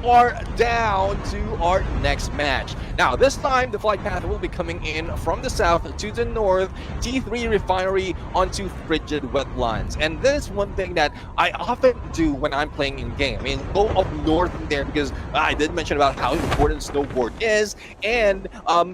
are down to our next match. Now, this time, the flight path will be coming in from the south to the north, T3 refinery onto frigid wetlands. And this is one thing that I often do when I'm playing in game. I mean, go up north there because I did mention about how important snowboard is, and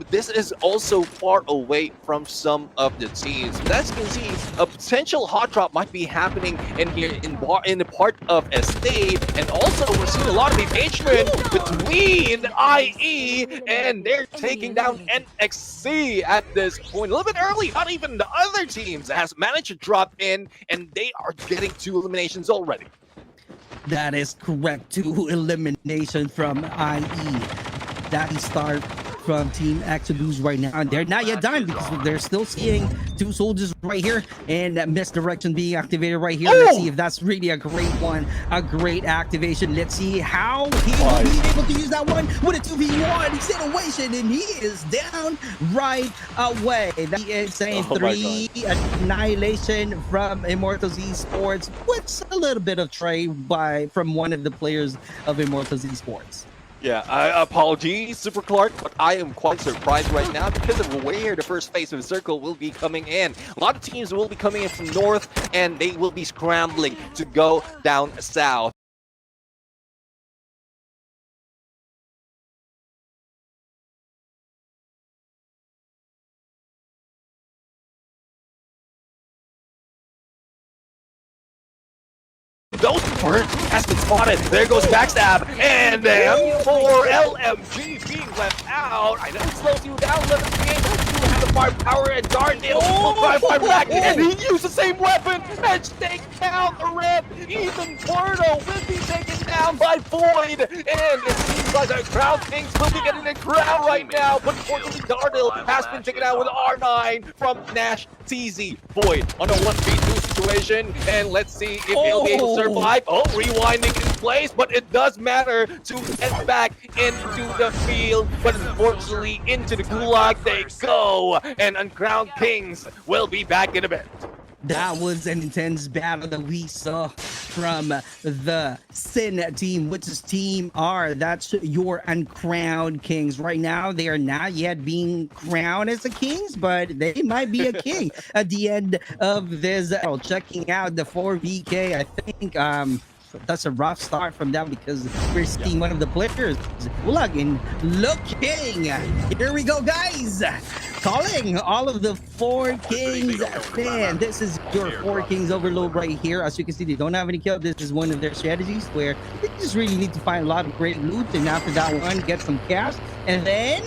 this is also far away from some of the teams. But as you can see, a potential hot drop might be happening in here in the part of Estate, and also we're seeing a lot of engagement between IE, and they're taking down NXC at this point. A little bit early, not even the other teams has managed to drop in, and they are getting 2 eliminations already. That is correct. 2 elimination from IE. That is start from Team Exodus right now, and they're not yet done because they're still seeing 2 soldiers right here and that misdirection being activated right here. Let's see if that's really a great one, a great activation. Let's see how he will be able to use that one with a 2v1 situation, and he is down right away. That is saying 3 annihilation from Immortals Esports with a little bit of trade from one of the players of Immortals Esports. Yeah, apologies, Super Clark, but I am quite surprised right now because of where the first phase of the circle will be coming in. A lot of teams will be coming in from north, and they will be scrambling to go down south. Ghost Bird has been spotted. There goes Backstab, and M4 LMG being left out. I know it slows you down, but it's able to have the firepower and Darn will drive back, and he used the same weapon and take down the red. Even Porto will be taken down by Void, and it seems like the Crown Kings will be getting the crown right now. But unfortunately, Darnell has been taken out with R9 from Nash TZ. Void on a 1v2 situation, and let's see if he'll be able to survive. Rewinding in place, but it does matter to get back into the field. But unfortunately, into the gulag they go, and Uncrowned Kings will be back in a bit. That was an intense battle that we saw from the Sin team, which is Team R. That's your Uncrowned Kings. Right now, they are not yet being crowned as a kings, but they might be a king at the end of this. Checking out the 4VK, I think that's a rough start from them because we're seeing one of the players looking. Here we go, guys. Calling all of the 4KINGS fans. This is your 4KINGS overload right here. As you can see, they don't have any kills. This is one of their strategies where they just really need to find a lot of great loot, and after that one, get some cash, and then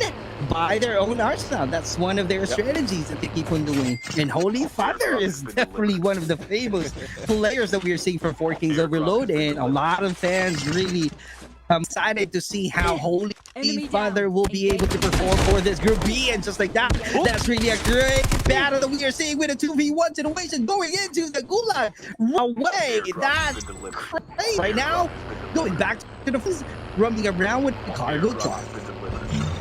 buy their own arsenal. That's one of their strategies that they keep on doing. And Holy Father is definitely one of the famous players that we are seeing for 4KINGS overload, and a lot of fans really excited to see how Holy Father will be able to perform for this group B, and just like that, that's really a great battle that we are seeing with a 2v1 situation going into the gulag away. That's crazy. Right now, going back to the running around with the cargo truck.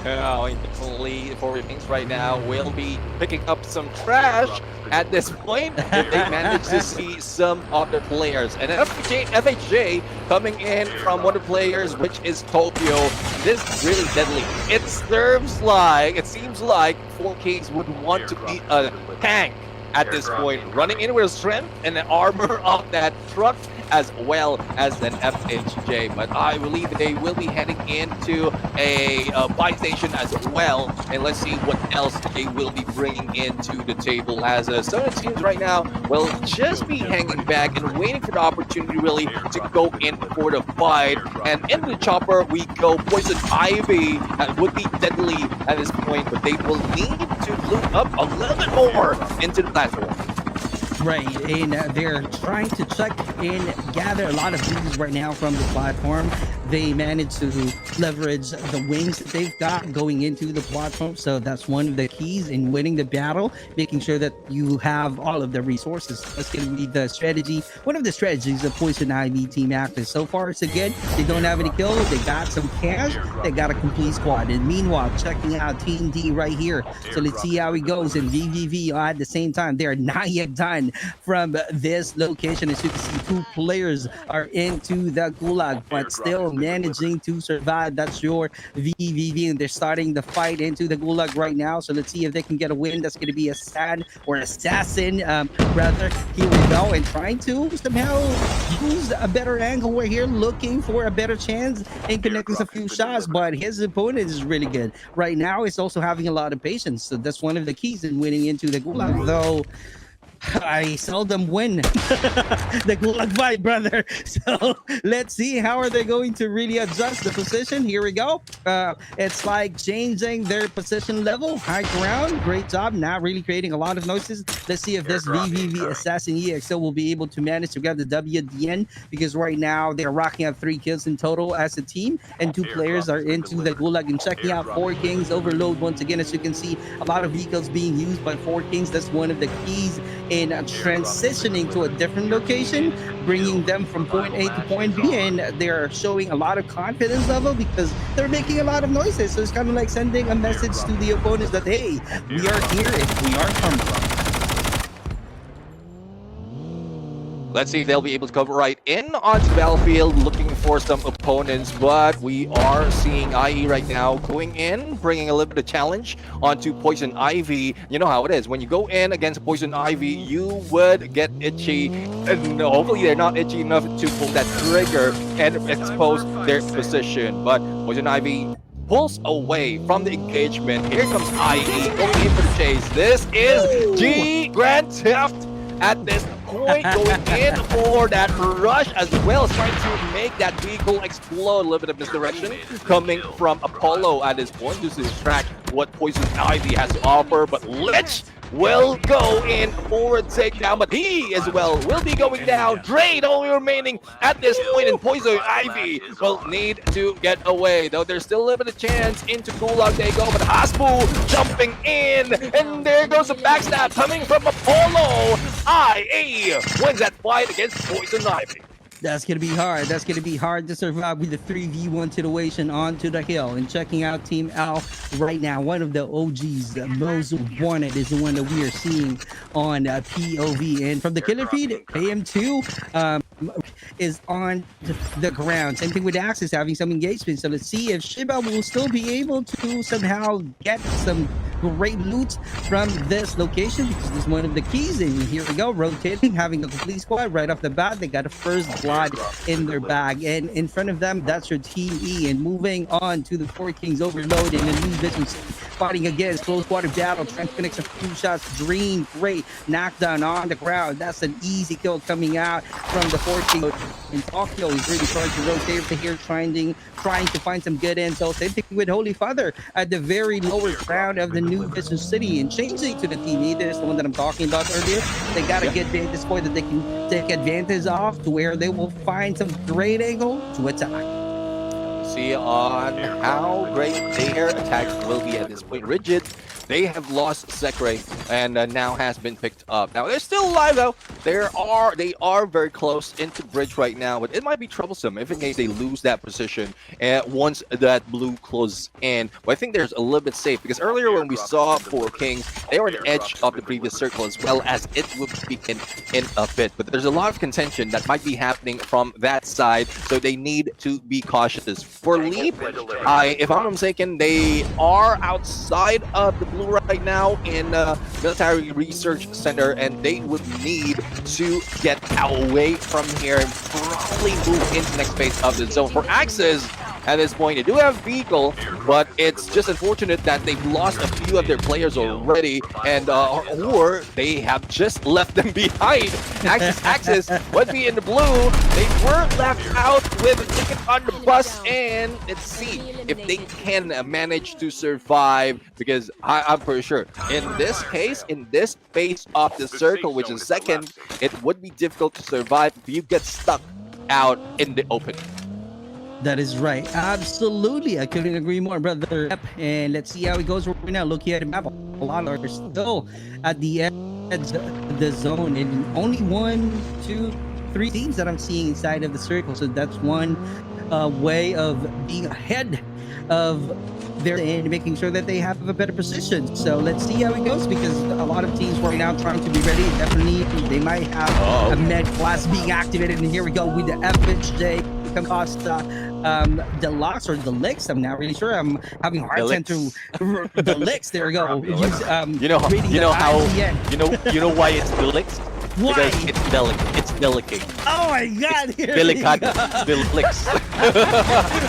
Definitely 4KINGS right now will be picking up some trash at this point if they manage to see some of the players. And FHJ coming in from one of the players, which is Tokyo. This is really deadly. It seems like 4KINGS would want to be a tank at this point, running in with strength and the armor of that truck as well as an FHJ. But I believe they will be heading into a buy station as well, and let's see what else they will be bringing into the table, as some of the teams right now will just be hanging back and waiting for the opportunity really to go in for the fight. And into the chopper we go. Poison Ivy would be deadly at this point, but they will need to loot up a little bit more into the platform. Right, and they're trying to check and gather a lot of things right now from the platform. They managed to leverage the wings that they've got going into the platform, so that's one of the keys in winning the battle, making sure that you have all of the resources. That's going to be the strategy, one of the strategies of Poison Ivy Team Active. So far, it's good. They don't have any kills. They got some cash. They got a complete squad. And meanwhile, checking out Team D right here. So let's see how it goes. And VVV at the same time, they're not yet done win from this location. As you can see, 2 players are into the gulag, but still managing to survive. That's your VVV, and they're starting the fight into the gulag right now. So let's see if they can get a win. That's going to be a sad or assassin, rather. Here we go, and trying to somehow use a better angle. We're here looking for a better chance in connecting a few shots, but his opponent is really good right now. He's also having a lot of patience, so that's one of the keys in winning into the gulag, though I seldom win the gulag fight, brother. So let's see how are they going to really adjust the position. Here we go. It's like changing their position level. High ground, great job. Not really creating a lot of noises. Let's see if this VVV Assassin EXO will be able to manage to get the W at the end, because right now they're rocking up 3 kills in total as a team, and 2 players are into the gulag. And checking out 4KINGS overload once again. As you can see, a lot of vehicles being used by 4KINGS. That's one of the keys in transitioning to a different location, bringing them from point A to point B, and they're showing a lot of confidence level because they're making a lot of noises. So it's kind of like sending a message to the opponents that, hey, we are here if we are coming. Let's see if they'll be able to come right in onto the battlefield looking for some opponents, but we are seeing IE right now going in, bringing a little bit of challenge onto Poison Ivy. You know how it is. When you go in against Poison Ivy, you would get itchy, and hopefully they're not itchy enough to pull that trigger and expose their position. But Poison Ivy pulls away from the engagement. Here comes IE going in for the chase. This is G Grand Theft at this point, going in for that rush, as well as trying to make that vehicle explode. A little bit of misdirection coming from Apollo at this point to distract what Poison Ivy has to offer, but Lich will go in for a takedown, but he as well will be going down. Dre only remaining at this point, and Poison Ivy will need to get away, though there's still a little bit of chance. Into gulag they go, but Hasbu jumping in, and there goes a backstab coming from Apollo. IA wins that fight against Poison Ivy. That's going to be hard. That's going to be hard to survive with the 3v1 situation onto the hill. And checking out Team L right now, one of the OGs, most wanted, is the one that we are seeing on POV. And from the killer feed, AM2 is on the ground. Same thing with Axis, having some engagement. So let's see if Shiba will still be able to somehow get some great loot from this location, because this is one of the keys. And here we go, rotating, having a complete squad right off the bat. They got a first blood in their bag, and in front of them, that's your Team E. And moving on to the 4KINGS overload in the new vision, fighting against close quarter battle, trying to connect a few shots. Dream, great knockdown on the ground. That's an easy kill coming out from the 4KINGS. And Tokyo is really trying to rotate over here, trying to find some good intel. Same thing with Holy Father at the very lower ground of the new vision city, and changing to the Team E. This is the one that I'm talking about earlier. They gotta get this point that they can take advantage of, to where they will find some great angle to attack. See on how great their attacks will be at this point. Rigid, they have lost Sekre, and now has been picked up. Now they're still alive though. They are very close into bridge right now, but it might be troublesome if in case they lose that position once that blue closes in. But I think there's a little bit safe, because earlier when we saw 4KINGS, they were on the edge of the previous circle, as well as it would be in a bit. But there's a lot of contention that might be happening from that side, so they need to be cautious. For Leap, if I'm not mistaken, they are outside of the blue right now in Military Research Center, and they would need to get away from here and probably move into the next phase of the zone. For Axis, at this point, they do have vehicle, but it's just unfortunate that they've lost a few of their players already, and or they have just left them behind. Axis would be in the blue. They were left out with a ticket on the bus, and let's see if they can manage to survive, because I'm pretty sure in this case, in this phase of the circle, which is second, it would be difficult to survive if you get stuck out in the open. That is right. Absolutely. I couldn't agree more, brother. And let's see how it goes right now. Looking at the map, a lot are still at the edge of the zone, and only 1, 2, 3 teams that I'm seeing inside of the circle. So that's one way of being ahead of their and making sure that they have a better position. So let's see how it goes, because a lot of teams right now trying to be ready. Definitely, they might have a med class being activated. And here we go with the FHJ Costa Deluxe or Deluxe. I'm not really sure. I'm having a hard time to Deluxe. There we go. Use, you know how ICN. you know why it's Deluxe? Why? Because it's delicate. It's delicate. Oh my God! Delicate. Deluxe.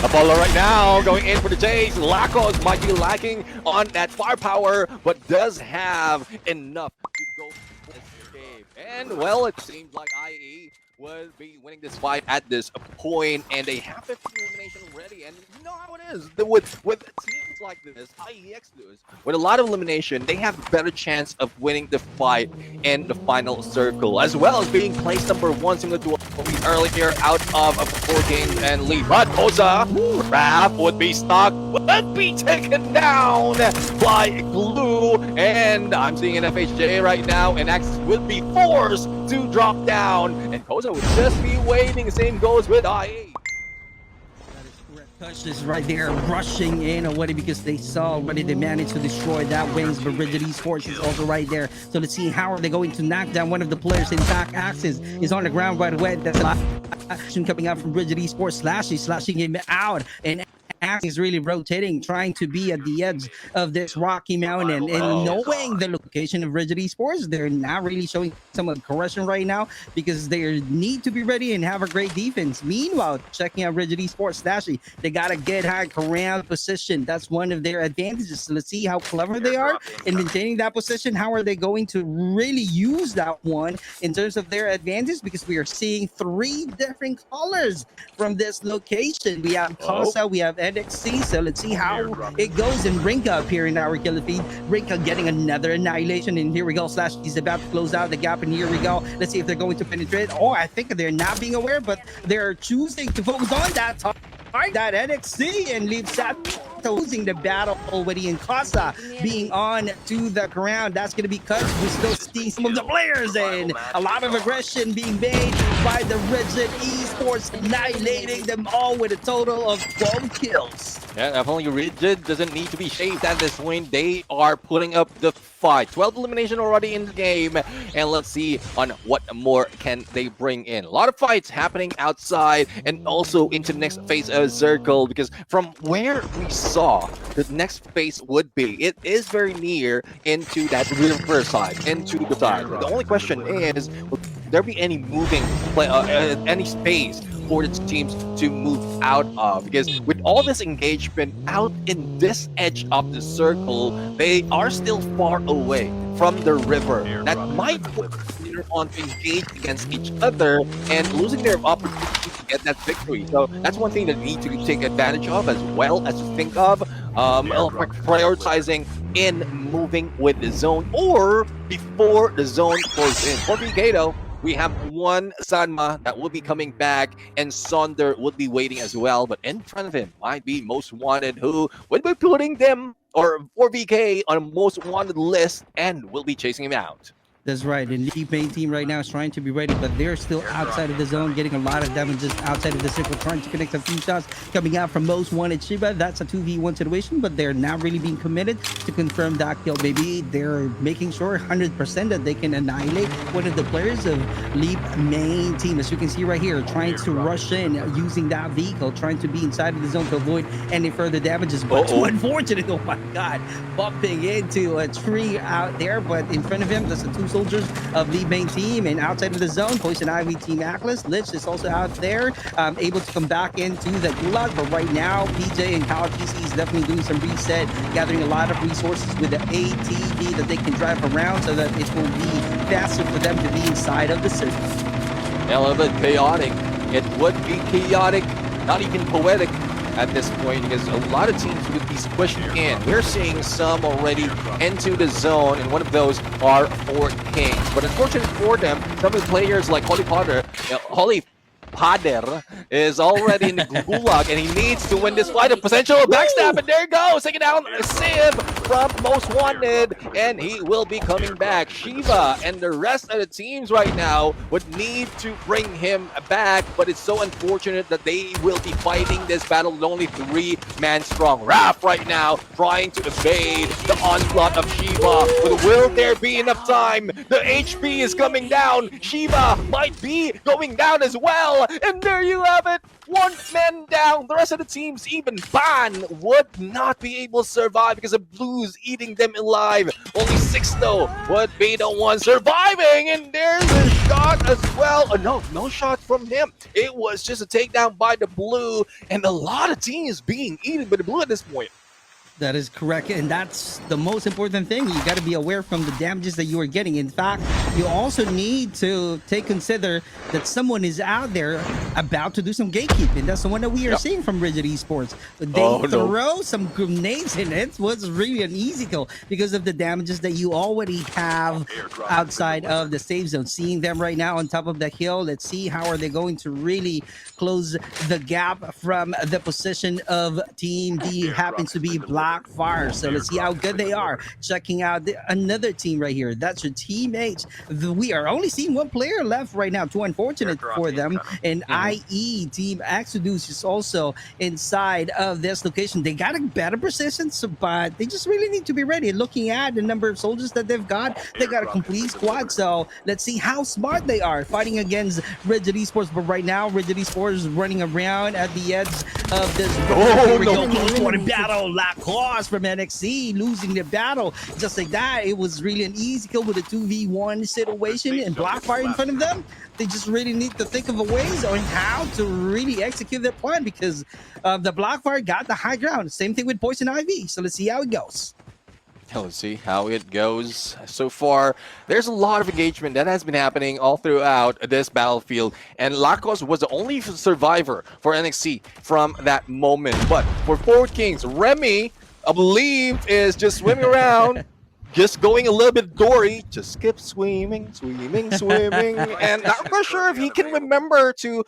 Apollo right now going in for the chase. Lacos might be lacking on that firepower, but does have enough to go for this game. And well, it seems like IE would be winning this fight at this point, and they have 15 elimination ready. And you know how it is with teams like this, IEX does, with a lot of elimination, they have a better chance of winning the fight in the final circle, as well as being placed number 1, similar to what we earlier out of 4KINGS and Lee. But Oza, Raph would be stuck, would be taken down by Glue, and I'm seeing an FHJ right now, and Axis would be forced to drop down, and Koza would just be waiting. Same goes with IE. Touch is right there, rushing in already because they saw already they managed to destroy that wings, but Rigid Esports is also right there. So let's see how are they going to knock down one of the players. In fact, Axis is on the ground right away. That's a lot of action coming out from Rigid Esports. Slashing him out, and Axis is really rotating, trying to be at the edge of this rocky mountain. And knowing the location of Rigid Esports, they're not really showing some aggression right now because they need to be ready and have a great defense. Meanwhile, checking out Rigid Esports, Slashy, they gotta get high ground position. That's one of their advantages. So let's see how clever they are in maintaining that position. How are they going to really use that one in terms of their advantage? Because we are seeing 3 different colors from this location. We have Casa, we have NXC, so let's see how it goes. And Rinka up here in our killer feed. Rinka getting another annihilation, and here we go. Slash, he's about to close out the gap, and here we go. Let's see if they're going to penetrate. Oh, I think they're not being aware, but they're choosing to focus on that top. That NXC and leave Sato losing the battle already, in Casa being on to the ground. That's going to be cut. We still see some of the players, and a lot of aggression being made by the Rigid Esports, annihilating them all with a total of 12 kills. Yeah, definitely Rigid doesn't need to be shaved at this point. They are putting up the fight. 12 elimination already in the game, and let's see on what more can they bring in. A lot of fights happening outside and also into the next phase of Circle, because from where we saw the next phase would be, it is very near into that river side, into the side. The only question is, will there be any moving any space for the teams to move out of? Because with all this engagement out in this edge of the circle, they are still far away from the river. That might put them on to engage against each other and losing their opportunity to get that victory. So that's one thing that we need to take advantage of, as well as to think of prioritizing in moving with the zone or before the zone goes in. For Brigado, we have one Sanma that will be coming back, and Sonder would be waiting as well. But in front of him might be Most Wanted, who would be putting them, or 4VK, on a Most Wanted list and will be chasing him out. That's right. And the main team right now is trying to be ready, but they're still outside of the zone, getting a lot of damages outside of the circle, trying to connect a few shots coming out from Most Wanted Shiba. That's a 2v1 situation, but they're not really being committed to confirm that kill. Maybe they're making sure 100% that they can annihilate one of the players of Leap main team. As you can see right here, trying to rush in using that vehicle, trying to be inside of the zone to avoid any further damages. But too unfortunate, oh my God, bumping into a tree out there. But in front of him, there's a 2 soldiers of the main team, and outside of the zone, Poison Ivy Team Atlas. Lich is also out there, able to come back into the gulag. But right now, PJ and Kyle PC is definitely doing some reset, gathering a lot of resources with the ATV that they can drive around so that it will be faster for them to be inside of the circle. A little bit chaotic. It would be chaotic, not even poetic at this point, because a lot of teams would be squished in. We're seeing some already into the zone, and one of those are 4KINGS. But unfortunately for them, some of the players like Holy Pader is already in the gulag, and he needs to win this fight. A potential backstab, and there goes, taking down Civ from Most Wanted, and he will be coming back. Shiva and the rest of the teams right now would need to bring him back, but it's so unfortunate that they will be fighting this battle with only 3 man strong. Raph right now trying to evade the onslaught of Shiva, but will there be enough time? The HP is coming down. Shiva might be going down as well, and there you have it. 1 man down. The rest of the teams, even Ban, would not be able to survive because of Blues eating them alive. Only 6 though would be the one surviving, and there's a shot as well. No shot from him. It was just a takedown by the Blue, and a lot of teams being eaten by the Blue at this point. That is correct, and that's the most important thing. You got to be aware from the damages that you are getting. In fact, you also need to consider that someone is out there about to do some gatekeeping. That's the one that we are seeing from Rigid Esports. They throw some grenades in it. Was really an easy kill because of the damages that you already have outside of the save zone. Seeing them right now on top of the hill. Let's see how are they going to really close the gap from the position of Team D. Happens to be Qualifiers. So let's see how good they are. Checking out another team right here. That's your Team H. We are only seeing 1 player left right now. Too unfortunate for them. And IE Team Exodus is also inside of this location. They got a better position, but they just really need to be ready. Looking at the number of soldiers that they've got, they got a complete squad. So let's see how smart they are fighting against Rigid Esports. But right now, Rigid Esports is running around at the edge of this. Close quarter battle. Lacoste from NXC losing the battle just like that. It was really an easy kill with a 2v1 situation and Blackfire in front of them. They just really need to think of a ways on how to really execute their plan because the Blackfire got the high ground. Same thing with Poison Ivy. So let's see how it goes. Let's see how it goes. So far, there's a lot of engagement that has been happening all throughout this battlefield, and Lacoste was the only survivor for NXT from that moment. But for 4KINGS, Remy, I believe, is just swimming around, just going a little bit Dory, just keep swimming, and not quite sure if he can remember to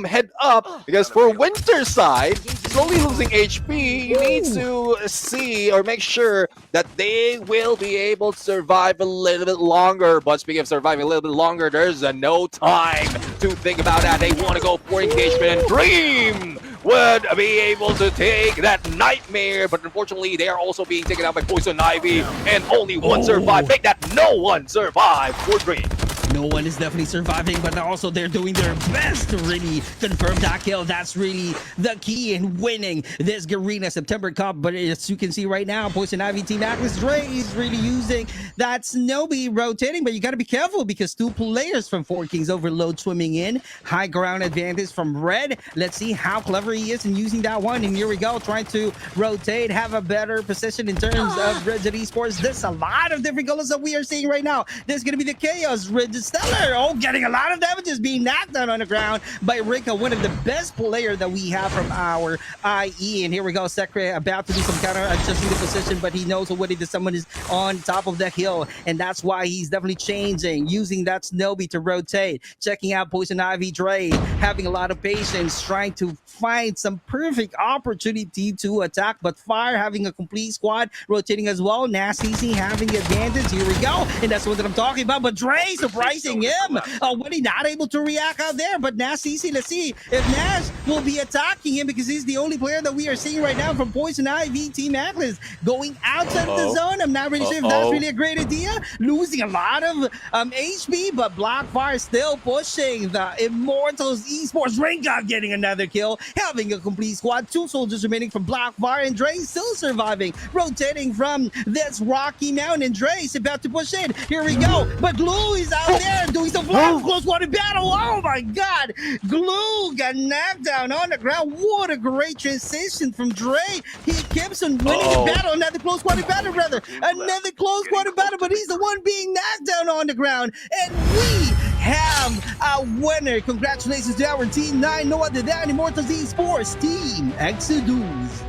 head up, because for Winter's side, slowly losing HP, he needs to see or make sure that they will be able to survive a little bit longer. But speaking of surviving a little bit longer, there's no time to think about that. They want to go for engagement, and Dream would be able to take that nightmare, but unfortunately they are also being taken out by Poison Ivy, and only one survived. Make that no one survive for Dream. No one is definitely surviving, but also they're doing their best to really confirm that kill. That's really the key in winning this Garena September Cup. But as you can see right now, Poison Ivy Team Atlas Dre is really using that Snowbee rotating, but you got to be careful because 2 players from 4KINGS overload swimming in. High ground advantage from Red. Let's see how clever he is in using that one. And here we go, trying to rotate, have a better position in terms of Rigid Esports. There's a lot of different colors that we are seeing right now. There's going to be the Chaos, Rigid Stellar. Oh, getting a lot of damages, being knocked down on the ground by Rika, one of the best player that we have from our IE. And here we go, Sekre about to do some counter adjusting the position, but he knows already that someone is on top of the hill, and that's why he's definitely changing, using that Snowbee to rotate. Checking out Poison Ivy Dre, having a lot of patience, trying to find some perfect opportunity to attack, but Fire having a complete squad rotating as well. Nasty having the advantage. Here we go, and that's what I'm talking about. But Dre surprising him when he not able to react out there. But Nasty, let's see if Nash will be attacking him because he's the only player that we are seeing right now from Poison Ivy Team Atlas going outside the zone. I'm not really sure if that's really a great idea. Losing a lot of HP, but Blackfire still pushing the Immortals Esports. Renga getting another kill, having a complete squad. 2 soldiers remaining from Blackfire, and Dre still surviving, rotating from this rocky mountain. Dre's about to push in. Here we go, but Glue is out there doing some close water battle. Oh my god, Glue got knocked down on the ground. What a great transition from Dre. He keeps on winning the battle. Another close quarter battle, brother. Another close quarter battle, but he's the one being knocked down on the ground. And we have a winner. Congratulations to our Team 9, no other than Immortals Esports Team Exodus.